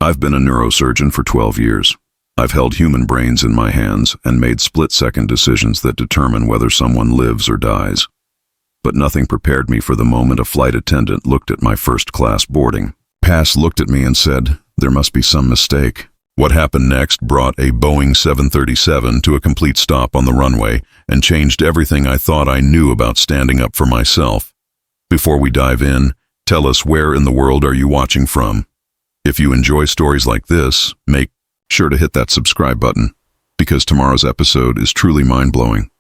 I've been a neurosurgeon for 12 years. I've held human brains in my hands and made split-second decisions that determine whether someone lives or dies. But nothing prepared me for the moment a flight attendant looked at my first-class boarding pass, looked at me and said, "There must be some mistake." What happened next brought a Boeing 737 to a complete stop on the runway and changed everything I thought I knew about standing up for myself. Before we dive in, tell us, where in the world are you watching from? If you enjoy stories like this, make sure to hit that subscribe button, because tomorrow's episode is truly mind-blowing.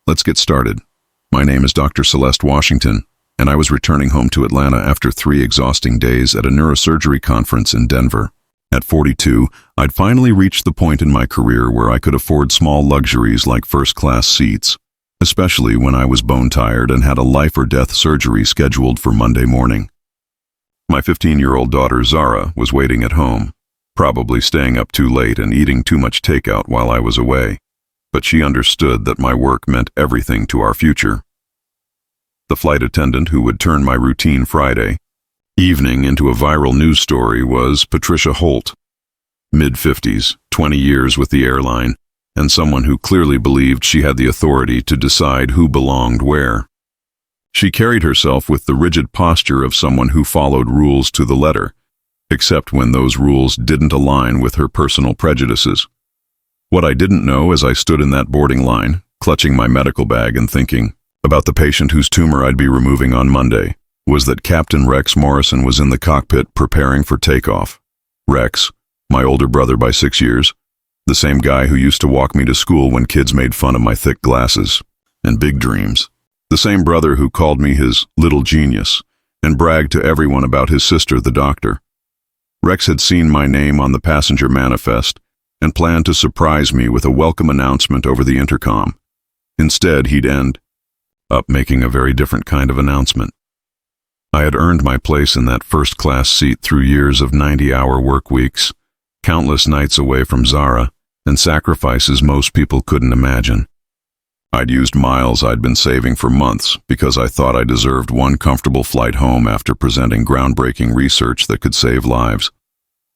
Let's get started. My name is Dr. Celeste Washington, and I was returning home to Atlanta after 3 exhausting days at a neurosurgery conference in Denver. At 42, I'd finally reached the point in my career where I could afford small luxuries like first-class seats, especially when I was bone-tired and had a life-or-death surgery scheduled for Monday morning. My 15-year-old daughter Zara was waiting at home, probably staying up too late and eating too much takeout while I was away, but she understood that my work meant everything to our future. The flight attendant who would turn my routine Friday evening into a viral news story was Patricia Halt, mid-50s, 20 years with the airline, and someone who clearly believed she had the authority to decide who belonged where. She carried herself with the rigid posture of someone who followed rules to the letter, except when those rules didn't align with her personal prejudices. What I didn't know as I stood in that boarding line, clutching my medical bag and thinking about the patient whose tumor I'd be removing on Monday, was that Captain Rex Morrison was in the cockpit preparing for takeoff. Rex, my older brother by 6 years, the same guy who used to walk me to school when kids made fun of my thick glasses and big dreams. The same brother who called me his little genius and bragged to everyone about his sister, the doctor. Rex had seen my name on the passenger manifest and planned to surprise me with a welcome announcement over the intercom. Instead, he'd end up making a very different kind of announcement. I had earned my place in that first-class seat through years of 90-hour work weeks, countless nights away from Zara, and sacrifices most people couldn't imagine. I'd used miles I'd been saving for months because I thought I deserved one comfortable flight home after presenting groundbreaking research that could save lives.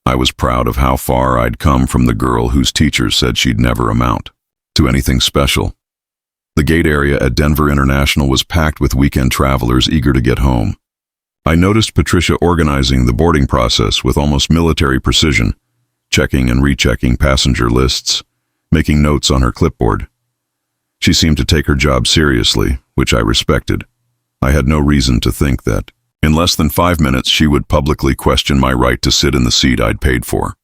I was proud of how far I'd come from the girl whose teachers said she'd never amount to anything special. The gate area at Denver International was packed with weekend travelers eager to get home. I noticed Patricia organizing the boarding process with almost military precision, checking and rechecking passenger lists, making notes on her clipboard. She seemed to take her job seriously, which I respected. I had no reason to think that, in less than 5 minutes, she would publicly question my right to sit in the seat I'd paid for.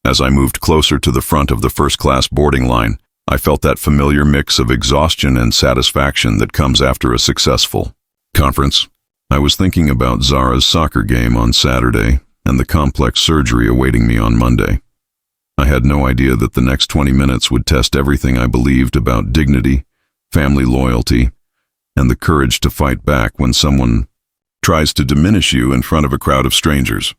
As I moved closer to the front of the first-class boarding line, I felt that familiar mix of exhaustion and satisfaction that comes after a successful conference. I was thinking about Zara's soccer game on Saturday and the complex surgery awaiting me on Monday. I had no idea that the next 20 minutes would test everything I believed about dignity, family loyalty, and the courage to fight back when someone tries to diminish you in front of a crowd of strangers.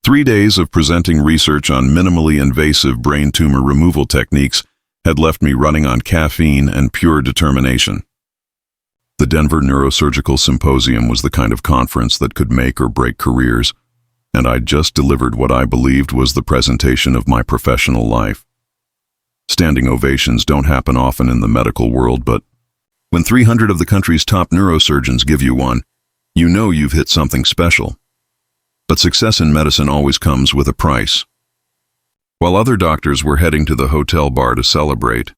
3 days of presenting research on minimally invasive brain tumor removal techniques had left me running on caffeine and pure determination. The Denver Neurosurgical Symposium was the kind of conference that could make or break careers, and I'd just delivered what I believed was the presentation of my professional life. Standing ovations don't happen often in the medical world, but when 300 of the country's top neurosurgeons give you one, you know you've hit something special. But success in medicine always comes with a price. While other doctors were heading to the hotel bar to celebrate,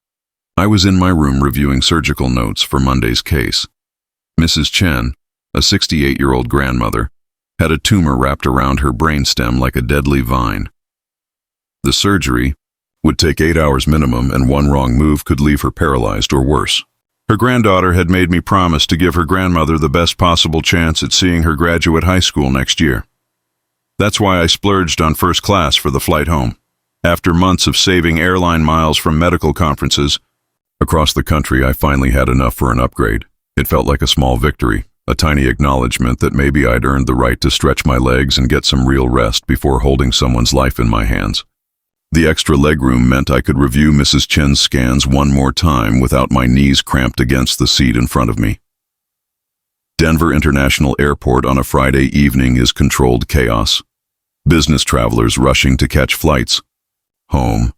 I was in my room reviewing surgical notes for Monday's case. Mrs. Chen, a 68-year-old grandmother, had a tumor wrapped around her brainstem like a deadly vine. The surgery would take 8 hours minimum, and one wrong move could leave her paralyzed or worse. Her granddaughter had made me promise to give her grandmother the best possible chance at seeing her graduate high school next year. That's why I splurged on first class for the flight home. After months of saving airline miles from medical conferences across the country, I finally had enough for an upgrade. It felt like a small victory, a tiny acknowledgement that maybe I'd earned the right to stretch my legs and get some real rest before holding someone's life in my hands. The extra legroom meant I could review Mrs. Chen's scans one more time without my knees cramped against the seat in front of me. Denver International Airport on a Friday evening is controlled chaos. business travelers rushing to catch flights, home,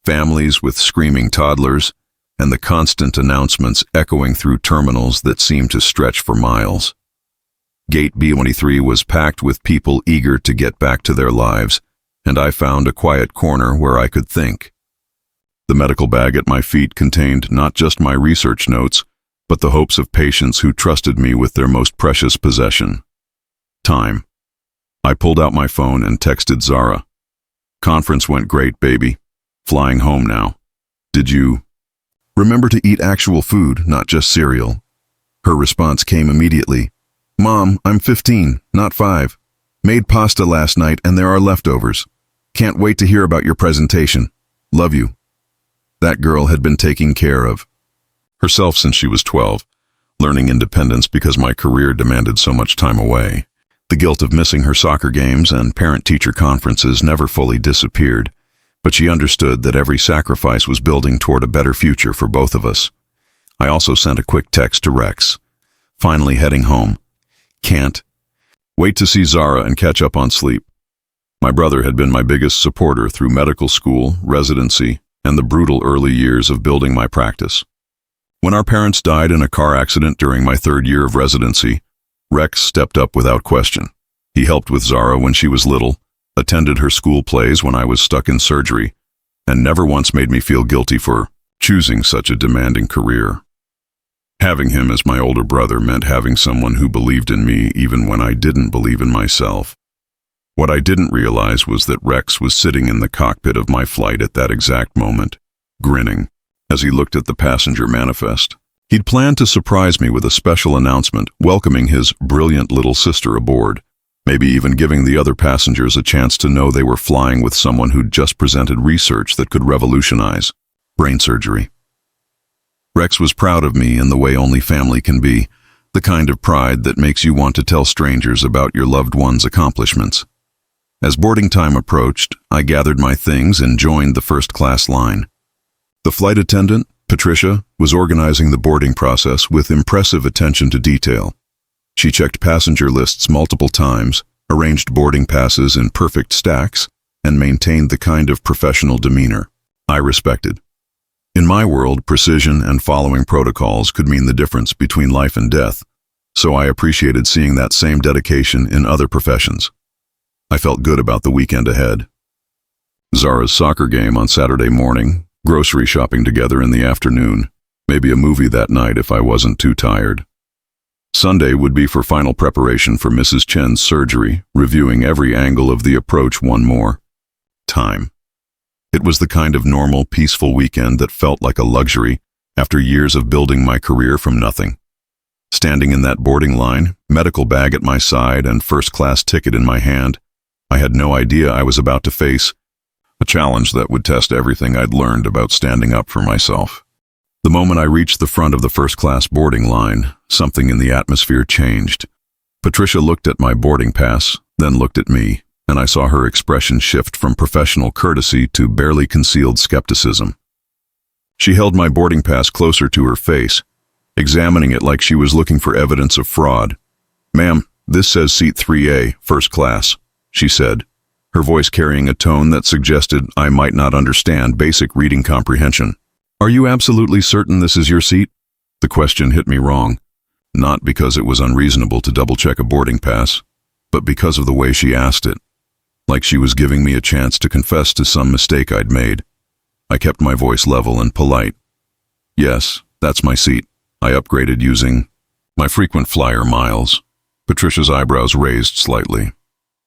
families with screaming toddlers, and the constant announcements echoing through terminals that seemed to stretch for miles. Gate B23 was packed with people eager to get back to their lives, and I found a quiet corner where I could think. The medical bag at my feet contained not just my research notes, but the hopes of patients who trusted me with their most precious possession: time. I pulled out my phone and texted Zara. "Conference went great, baby. Flying home now. Did you remember to eat actual food, not just cereal?" Her response came immediately. "Mom, I'm 15, not 5. Made pasta last night and there are leftovers. Can't wait to hear about your presentation. Love you." That girl had been taking care of herself since she was 12, learning independence because my career demanded so much time away. The guilt of missing her soccer games and parent-teacher conferences never fully disappeared, but she understood that every sacrifice was building toward a better future for both of us. I also sent a quick text to Rex. "Finally heading home. Can't wait to see Zara and catch up on sleep." My brother had been my biggest supporter through medical school, residency, and the brutal early years of building my practice. When our parents died in a car accident during my 3rd year of residency, Rex stepped up without question. He helped with Zara when she was little, attended her school plays when I was stuck in surgery, and never once made me feel guilty for choosing such a demanding career. Having him as my older brother meant having someone who believed in me even when I didn't believe in myself. What I didn't realize was that Rex was sitting in the cockpit of my flight at that exact moment, grinning, as he looked at the passenger manifest. He'd planned to surprise me with a special announcement welcoming his brilliant little sister aboard, maybe even giving the other passengers a chance to know they were flying with someone who'd just presented research that could revolutionize brain surgery. Rex was proud of me in the way only family can be, the kind of pride that makes you want to tell strangers about your loved one's accomplishments. As boarding time approached, I gathered my things and joined the first-class line. The flight attendant, Patricia, was organizing the boarding process with impressive attention to detail. She checked passenger lists multiple times, arranged boarding passes in perfect stacks, and maintained the kind of professional demeanor I respected. In my world, precision and following protocols could mean the difference between life and death, so I appreciated seeing that same dedication in other professions. I felt good about the weekend ahead. Zara's soccer game on Saturday morning, grocery shopping together in the afternoon, maybe a movie that night if I wasn't too tired. Sunday would be for final preparation for Mrs. Chen's surgery, reviewing every angle of the approach one more time. It was the kind of normal, peaceful weekend that felt like a luxury after years of building my career from nothing. Standing in that boarding line, medical bag at my side and first-class ticket in my hand, I had no idea I was about to face a challenge that would test everything I'd learned about standing up for myself. The moment I reached the front of the first-class boarding line, something in the atmosphere changed. Patricia looked at my boarding pass, then looked at me, and I saw her expression shift from professional courtesy to barely concealed skepticism. She held my boarding pass closer to her face, examining it like she was looking for evidence of fraud. "Ma'am, this says seat 3A, first class," she said, her voice carrying a tone that suggested I might not understand basic reading comprehension. "Are you absolutely certain this is your seat?" The question hit me wrong, not because it was unreasonable to double-check a boarding pass, but because of the way she asked it, like she was giving me a chance to confess to some mistake I'd made. I kept my voice level and polite. "Yes, that's my seat. I upgraded using my frequent flyer miles." Patricia's eyebrows raised slightly.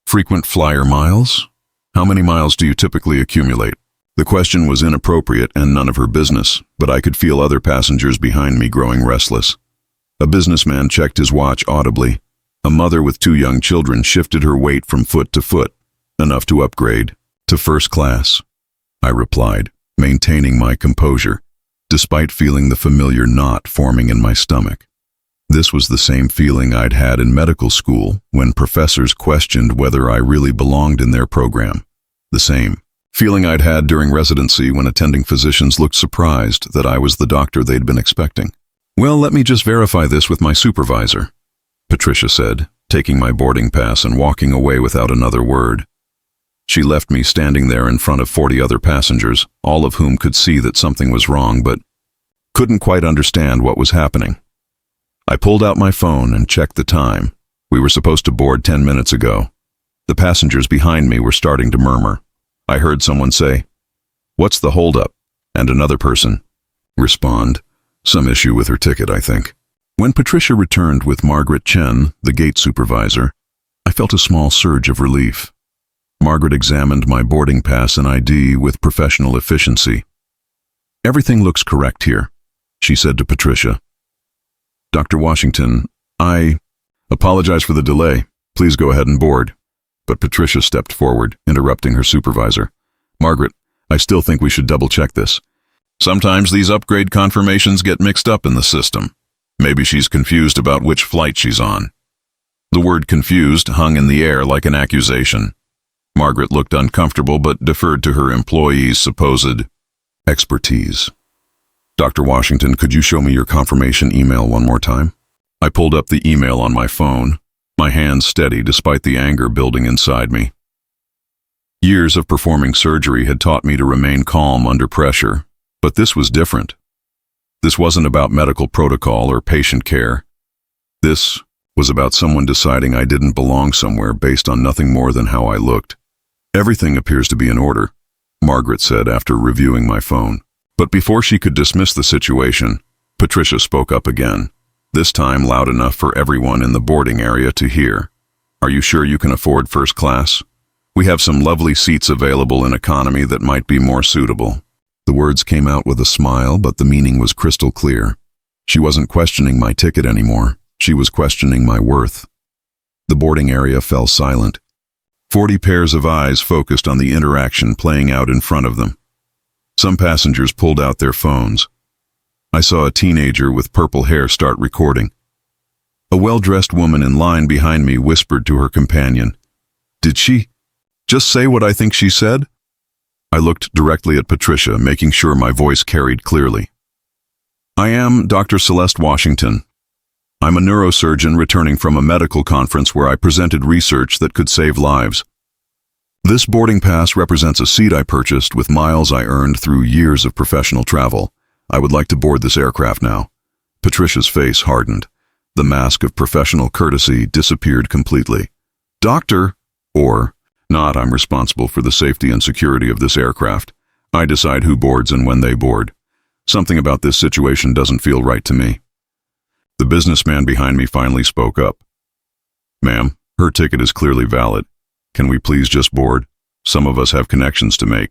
"Frequent flyer miles? How many miles do you typically accumulate?" The question was inappropriate and none of her business, but I could feel other passengers behind me growing restless. A businessman checked his watch audibly. A mother with 2 young children shifted her weight from foot to foot, enough to upgrade to first class. I replied, maintaining my composure, despite feeling the familiar knot forming in my stomach. This was the same feeling I'd had in medical school when professors questioned whether I really belonged in their program. The same feeling I'd had during residency when attending physicians looked surprised that I was the doctor they'd been expecting. "Well, let me just verify this with my supervisor," Patricia said, taking my boarding pass and walking away without another word. She left me standing there in front of 40 other passengers, all of whom could see that something was wrong but couldn't quite understand what was happening. I pulled out my phone and checked the time. We were supposed to board 10 minutes ago. The passengers behind me were starting to murmur. I heard someone say, "What's the holdup?" And another person respond, "Some issue with her ticket, I think." When Patricia returned with Margaret Chen, the gate supervisor, I felt a small surge of relief. Margaret examined my boarding pass and ID with professional efficiency. "Everything looks correct here," she said to Patricia. "Dr. Washington, I apologize for the delay. Please go ahead and board." But Patricia stepped forward, interrupting her supervisor. "Margaret, I still think we should double-check this. Sometimes these upgrade confirmations get mixed up in the system. Maybe she's confused about which flight she's on." The word confused hung in the air like an accusation. Margaret looked uncomfortable but deferred to her employee's supposed expertise. "Dr. Washington, could you show me your confirmation email one more time?" I pulled up the email on my phone, my hands steady despite the anger building inside me. Years of performing surgery had taught me to remain calm under pressure, but this was different. This wasn't about medical protocol or patient care. This was about someone deciding I didn't belong somewhere based on nothing more than how I looked. "Everything appears to be in order," Margaret said after reviewing my phone. But before she could dismiss the situation, Patricia spoke up again, this time loud enough for everyone in the boarding area to hear. "Are you sure you can afford first class? We have some lovely seats available in economy that might be more suitable." The words came out with a smile, but the meaning was crystal clear. She wasn't questioning my ticket anymore. She was questioning my worth. The boarding area fell silent. 40 pairs of eyes focused on the interaction playing out in front of them. Some passengers pulled out their phones. I saw a teenager with purple hair start recording. A well-dressed woman in line behind me whispered to her companion, "Did she just say what I think she said?" I looked directly at Patricia, making sure my voice carried clearly. "I am Dr. Celeste Washington. I'm a neurosurgeon returning from a medical conference where I presented research that could save lives. This boarding pass represents a seat I purchased with miles I earned through years of professional travel. I would like to board this aircraft now." Patricia's face hardened. The mask of professional courtesy disappeared completely. "Doctor," or "Not, I'm responsible for the safety and security of this aircraft. I decide who boards and when they board. Something about this situation doesn't feel right to me." The businessman behind me finally spoke up. "Ma'am, her ticket is clearly valid. Can we please just board? Some of us have connections to make."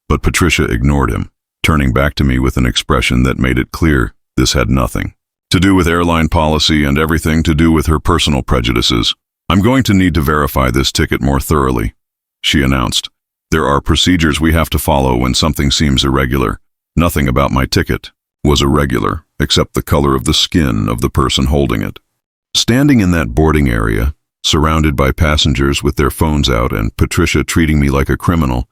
But Patricia ignored him, turning back to me with an expression that made it clear this had nothing to do with airline policy and everything to do with her personal prejudices. "I'm going to need to verify this ticket more thoroughly," she announced. "There are procedures we have to follow when something seems irregular. Nothing about my ticket was irregular, except the color of the skin of the person holding it." Standing in that boarding area, surrounded by passengers with their phones out and Patricia treating me like a criminal,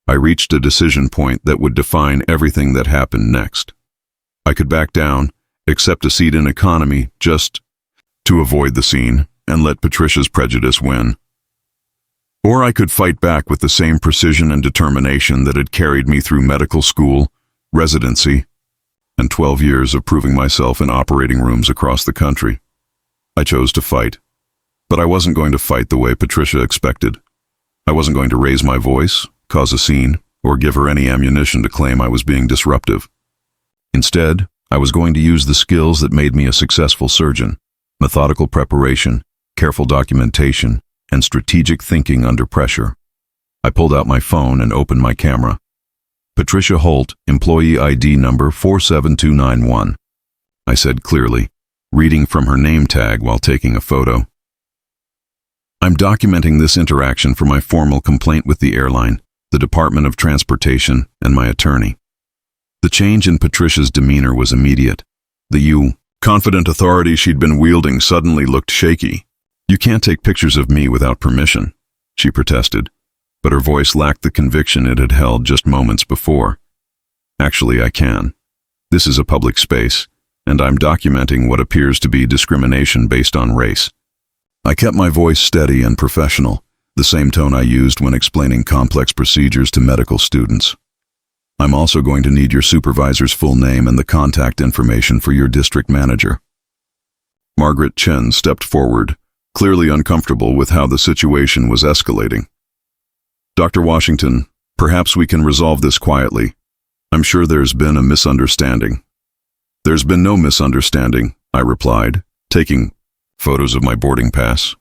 I reached a decision point that would define everything that happened next. I could back down, accept a seat in economy just to avoid the scene, and let Patricia's prejudice win. Or I could fight back with the same precision and determination that had carried me through medical school, residency, and 12 years of proving myself in operating rooms across the country. I chose to fight, but I wasn't going to fight the way Patricia expected. I wasn't going to raise my voice, cause a scene, or give her any ammunition to claim I was being disruptive. Instead, I was going to use the skills that made me a successful surgeon: methodical preparation, careful documentation, and strategic thinking under pressure. I pulled out my phone and opened my camera. "Patricia Halt, employee ID number 47291. I said clearly, reading from her name tag while taking a photo. "I'm documenting this interaction for my formal complaint with the airline, the Department of Transportation, and my attorney." The change in Patricia's demeanor was immediate. The confident authority she'd been wielding suddenly looked shaky. "You can't take pictures of me without permission," she protested, but her voice lacked the conviction it had held just moments before. "Actually, I can. This is a public space, and I'm documenting what appears to be discrimination based on race." I kept my voice steady and professional, the same tone I used when explaining complex procedures to medical students. I'm also going to need your supervisor's full name and the contact information for your district manager. Margaret Chen stepped forward, clearly uncomfortable with how the situation was escalating. Dr. Washington, perhaps we can resolve this quietly. I'm sure there's been a misunderstanding. There's been no misunderstanding, I replied, taking photos of my boarding pass,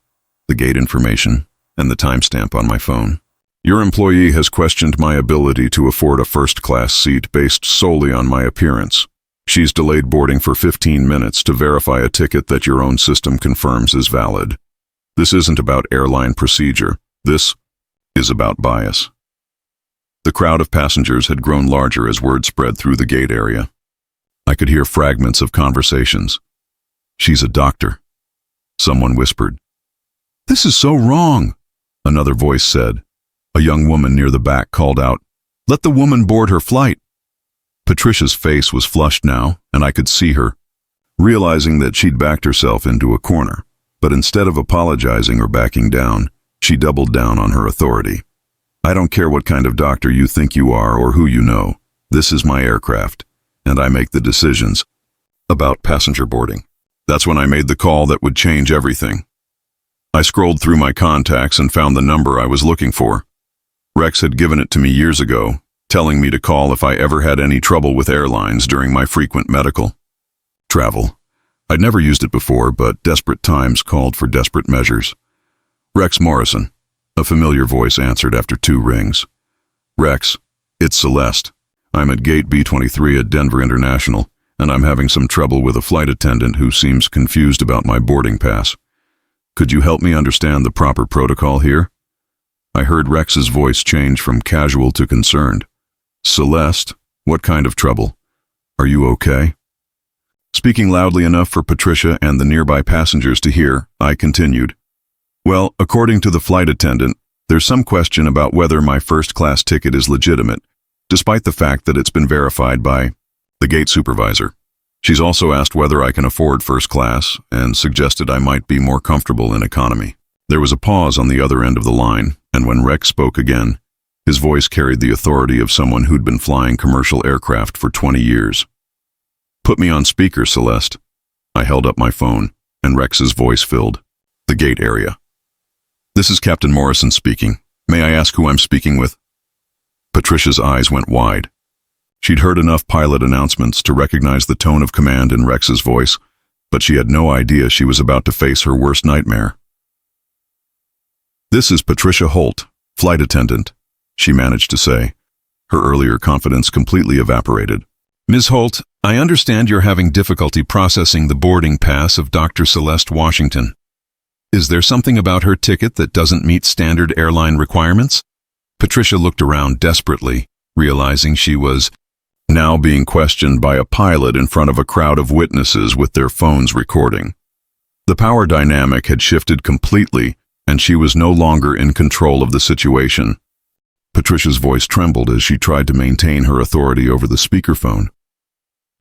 the gate information, and the timestamp on my phone. Your employee has questioned my ability to afford a first-class seat based solely on my appearance. She's delayed boarding for 15 minutes to verify a ticket that your own system confirms is valid. This isn't about airline procedure. This is about bias. The crowd of passengers had grown larger as word spread through the gate area. I could hear fragments of conversations. She's a doctor, someone whispered. This is so wrong, another voice said. A young woman near the back called out, let the woman board her flight. Patricia's face was flushed now, and I could see her, realizing that she'd backed herself into a corner. But instead of apologizing or backing down, she doubled down on her authority. I don't care what kind of doctor you think you are or who you know. This is my aircraft, and I make the decisions about passenger boarding. That's when I made the call that would change everything. I scrolled through my contacts and found the number I was looking for. Rex had given it to me years ago, telling me to call if I ever had any trouble with airlines during my frequent medical travel. I'd never used it before, but desperate times called for desperate measures. Rex Morrison, a familiar voice answered after 2 rings. Rex, it's Celeste. I'm at gate B23 at Denver International, and I'm having some trouble with a flight attendant who seems confused about my boarding pass. Could you help me understand the proper protocol here? I heard Rex's voice change from casual to concerned. Celeste, what kind of trouble? Are you okay? Speaking loudly enough for Patricia and the nearby passengers to hear, I continued. Well, according to the flight attendant, there's some question about whether my first-class ticket is legitimate, despite the fact that it's been verified by the gate supervisor. She's also asked whether I can afford first class and suggested I might be more comfortable in economy. There was a pause on the other end of the line, and when Rex spoke again, his voice carried the authority of someone who'd been flying commercial aircraft for 20 years. Put me on speaker, Celeste. I held up my phone, and Rex's voice filled the gate area. This is Captain Morrison speaking. May I ask who I'm speaking with? Patricia's eyes went wide. She'd heard enough pilot announcements to recognize the tone of command in Rex's voice, but she had no idea she was about to face her worst nightmare. This is Patricia Halt, flight attendant, she managed to say. Her earlier confidence completely evaporated. Ms. Halt, I understand you're having difficulty processing the boarding pass of Dr. Celeste Washington. Is there something about her ticket that doesn't meet standard airline requirements? Patricia looked around desperately, realizing she was now being questioned by a pilot in front of a crowd of witnesses with their phones recording. The power dynamic had shifted completely, and she was no longer in control of the situation. Patricia's voice trembled as she tried to maintain her authority over the speakerphone.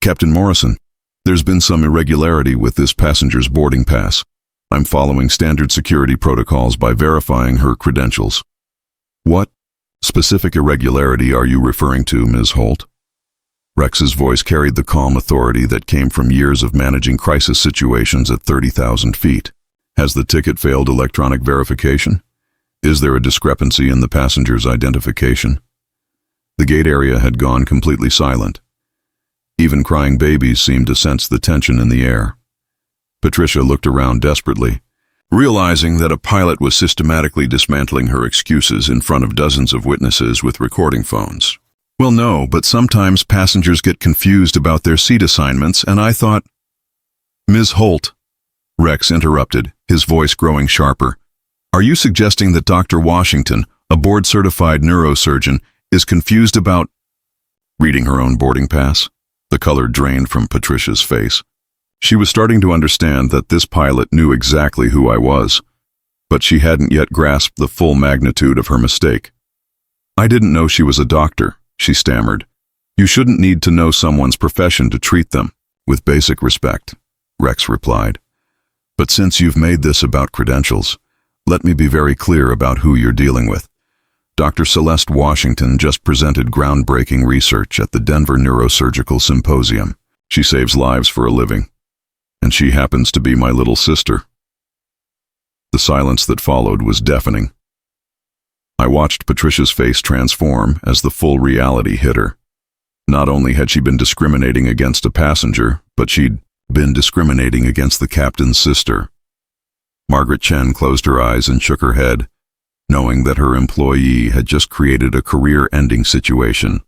Captain Morrison, there's been some irregularity with this passenger's boarding pass. I'm following standard security protocols by verifying her credentials. What specific irregularity are you referring to, Ms. Halt? Rex's voice carried the calm authority that came from years of managing crisis situations at 30,000 feet. Has the ticket failed electronic verification? Is there a discrepancy in the passenger's identification? The gate area had gone completely silent. Even crying babies seemed to sense the tension in the air. Patricia looked around desperately, realizing that a pilot was systematically dismantling her excuses in front of dozens of witnesses with recording phones. Well, no, but sometimes passengers get confused about their seat assignments, and I thought... Ms. Halt, Rex interrupted, his voice growing sharper. Are you suggesting that Dr. Washington, a board-certified neurosurgeon, is confused about reading her own boarding pass? The color drained from Patricia's face. She was starting to understand that this pilot knew exactly who I was, but she hadn't yet grasped the full magnitude of her mistake. I didn't know she was a doctor, she stammered. You shouldn't need to know someone's profession to treat them with basic respect, Rex replied. But since you've made this about credentials, Let me be very clear about who you're dealing with. Dr. Celeste Washington just presented groundbreaking research at the Denver Neurosurgical Symposium. She saves lives for a living, and she happens to be my little sister." The silence that followed was deafening. I watched Patricia's face transform as the full reality hit her. Not only had she been discriminating against a passenger, but she'd been discriminating against the captain's sister. Margaret Chen closed her eyes and shook her head, knowing that her employee had just created a career-ending situation.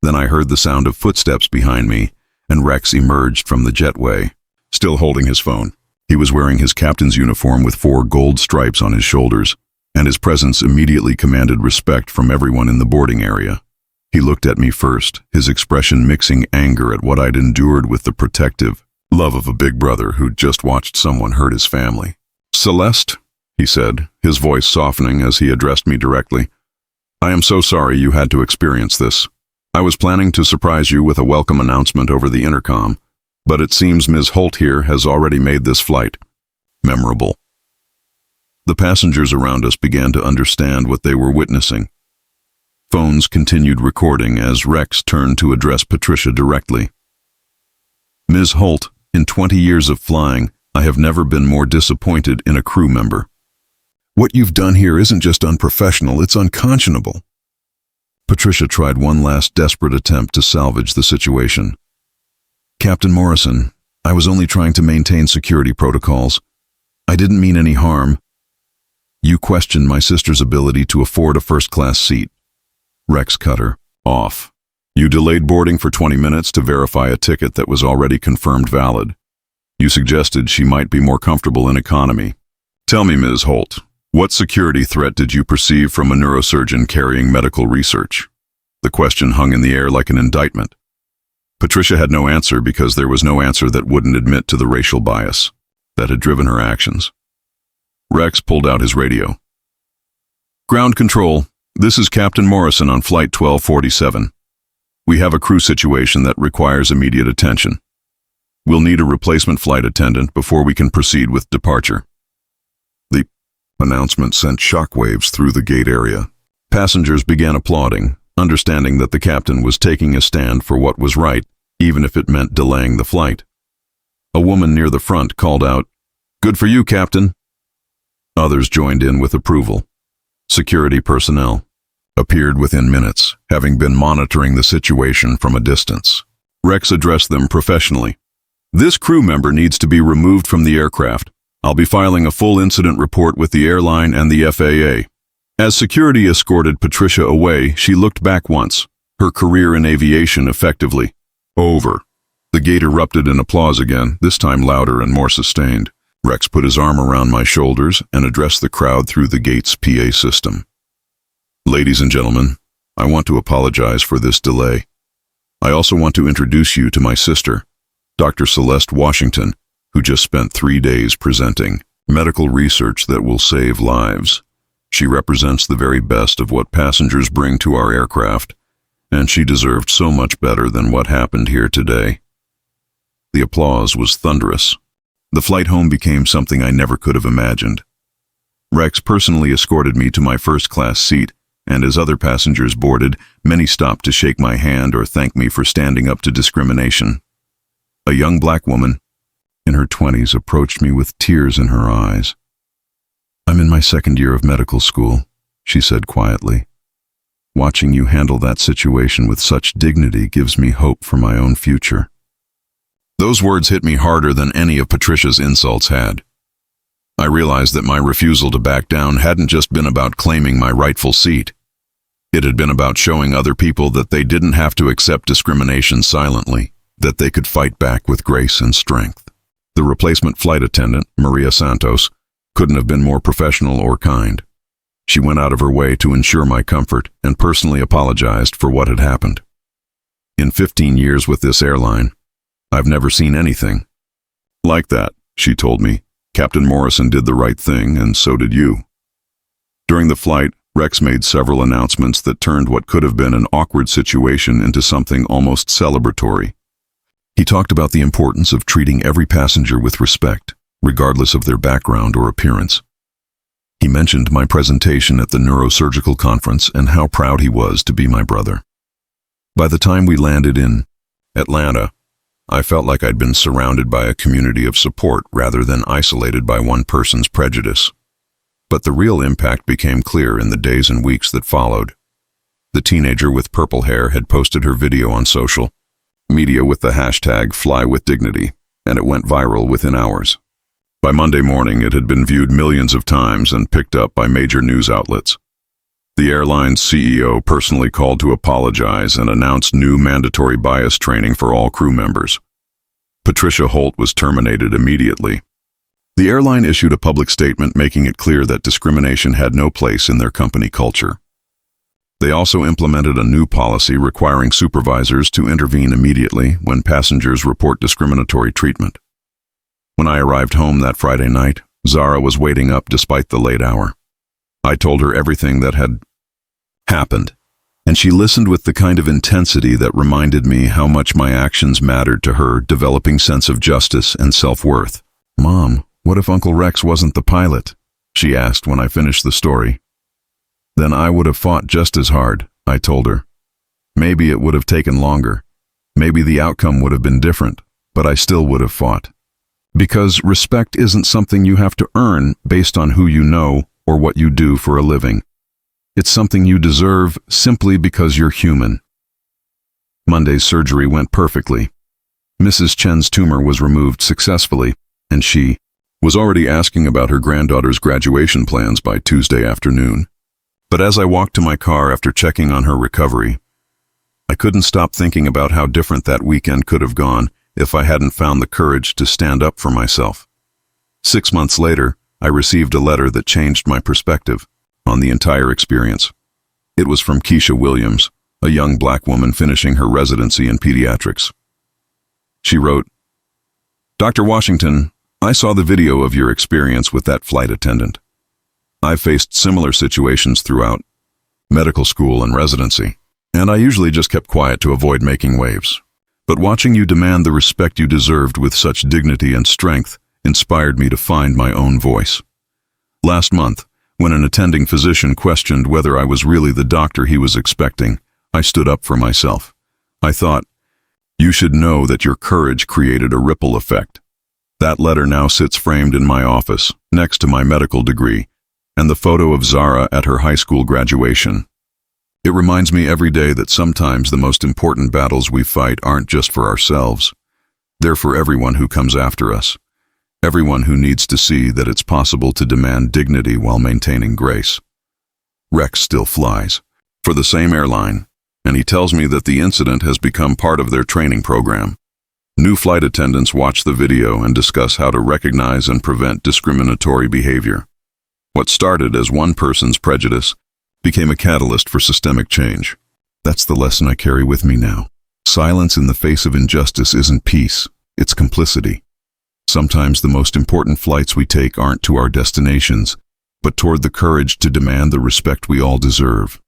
Then I heard the sound of footsteps behind me, and Rex emerged from the jetway, still holding his phone. He was wearing his captain's uniform with 4 gold stripes on his shoulders, and his presence immediately commanded respect from everyone in the boarding area. He looked at me first, his expression mixing anger at what I'd endured with the protective love of a big brother who'd just watched someone hurt his family. "Celeste," he said, his voice softening as he addressed me directly, "I am so sorry you had to experience this. I was planning to surprise you with a welcome announcement over the intercom, but it seems Ms. Halt here has already made this flight memorable." The passengers around us began to understand what they were witnessing. Phones continued recording as Rex turned to address Patricia directly. "Ms. Halt, in 20 years of flying, I have never been more disappointed in a crew member. What you've done here isn't just unprofessional, it's unconscionable." Patricia tried one last desperate attempt to salvage the situation. "Captain Morrison, I was only trying to maintain security protocols. I didn't mean any harm. You questioned my sister's ability to afford a first-class seat." Rex cut her off. "You delayed boarding for 20 minutes to verify a ticket that was already confirmed valid. You suggested she might be more comfortable in economy. Tell me, Ms. Halt, what security threat did you perceive from a neurosurgeon carrying medical research?" The question hung in the air like an indictment. Patricia had no answer because there was no answer that wouldn't admit to the racial bias that had driven her actions. Rex pulled out his radio. "Ground control, this is Captain Morrison on Flight 1247. We have a crew situation that requires immediate attention. We'll need a replacement flight attendant before we can proceed with departure." The announcement sent shockwaves through the gate area. Passengers began applauding, understanding that the captain was taking a stand for what was right, even if it meant delaying the flight. A woman near the front called out, "Good for you, Captain." Others joined in with approval. Security personnel appeared within minutes, having been monitoring the situation from a distance. Rex addressed them professionally. "This crew member needs to be removed from the aircraft. I'll be filing a full incident report with the airline and the FAA." As security escorted Patricia away, she looked back once, her career in aviation effectively over. The gate erupted in applause again, this time louder and more sustained. Rex put his arm around my shoulders and addressed the crowd through the gate's PA system. "Ladies and gentlemen, I want to apologize for this delay. I also want to introduce you to my sister, Dr. Celeste Washington, who just spent 3 days presenting medical research that will save lives. She represents the very best of what passengers bring to our aircraft, and she deserved so much better than what happened here today." The applause was thunderous. The flight home became something I never could have imagined. Rex personally escorted me to my first-class seat, and as other passengers boarded, many stopped to shake my hand or thank me for standing up to discrimination. A young black woman, in her 20s, approached me with tears in her eyes. "I'm in my 2nd year of medical school," she said quietly. "Watching you handle that situation with such dignity gives me hope for my own future." Those words hit me harder than any of Patricia's insults had. I realized that my refusal to back down hadn't just been about claiming my rightful seat. It had been about showing other people that they didn't have to accept discrimination silently, that they could fight back with grace and strength. The replacement flight attendant, Maria Santos, couldn't have been more professional or kind. She went out of her way to ensure my comfort and personally apologized for what had happened. In 15 years with this airline, I've never seen anything like that, she told me. Captain Morrison did the right thing, and so did you. During the flight, Rex made several announcements that turned what could have been an awkward situation into something almost celebratory. He talked about the importance of treating every passenger with respect, regardless of their background or appearance. He mentioned my presentation at the neurosurgical conference and how proud he was to be my brother. By the time we landed in Atlanta, I felt like I'd been surrounded by a community of support rather than isolated by one person's prejudice. But the real impact became clear in the days and weeks that followed. The teenager with purple hair had posted her video on social media with the hashtag #FlyWithDignity, and it went viral within hours. By Monday morning, it had been viewed millions of times and picked up by major news outlets. The airline's CEO personally called to apologize and announced new mandatory bias training for all crew members. Patricia Halt was terminated immediately. The airline issued a public statement making it clear that discrimination had no place in their company culture. They also implemented a new policy requiring supervisors to intervene immediately when passengers report discriminatory treatment. When I arrived home that Friday night, Zara was waiting up despite the late hour. I told her everything that had happened, and she listened with the kind of intensity that reminded me how much my actions mattered to her developing sense of justice and self-worth. "Mom, what if Uncle Rex wasn't the pilot?" she asked when I finished the story. "Then I would have fought just as hard," I told her. "Maybe it would have taken longer. Maybe the outcome would have been different, but I still would have fought. Because respect isn't something you have to earn based on who you know or what you do for a living. It's something you deserve simply because you're human." Monday's surgery went perfectly. Mrs. Chen's tumor was removed successfully, and she was already asking about her granddaughter's graduation plans by Tuesday afternoon. But as I walked to my car after checking on her recovery, I couldn't stop thinking about how different that weekend could have gone if I hadn't found the courage to stand up for myself. 6 months later, I received a letter that changed my perspective on the entire experience. It was from Keisha Williams, a young black woman finishing her residency in pediatrics. She wrote, "Dr. Washington, I saw the video of your experience with that flight attendant. I've faced similar situations throughout medical school and residency, and I usually just kept quiet to avoid making waves. But watching you demand the respect you deserved with such dignity and strength inspired me to find my own voice. Last month, when an attending physician questioned whether I was really the doctor he was expecting, I stood up for myself. I thought, you should know that your courage created a ripple effect. That letter now sits framed in my office, next to my medical degree, and the photo of Zara at her high school graduation. It reminds me every day that sometimes the most important battles we fight aren't just for ourselves. They're for everyone who comes after us. Everyone who needs to see that it's possible to demand dignity while maintaining grace." Rex still flies for the same airline, and he tells me that the incident has become part of their training program. New flight attendants watch the video and discuss how to recognize and prevent discriminatory behavior. What started as one person's prejudice became a catalyst for systemic change. That's the lesson I carry with me now. Silence in the face of injustice isn't peace, it's complicity. Sometimes the most important flights we take aren't to our destinations, but toward the courage to demand the respect we all deserve.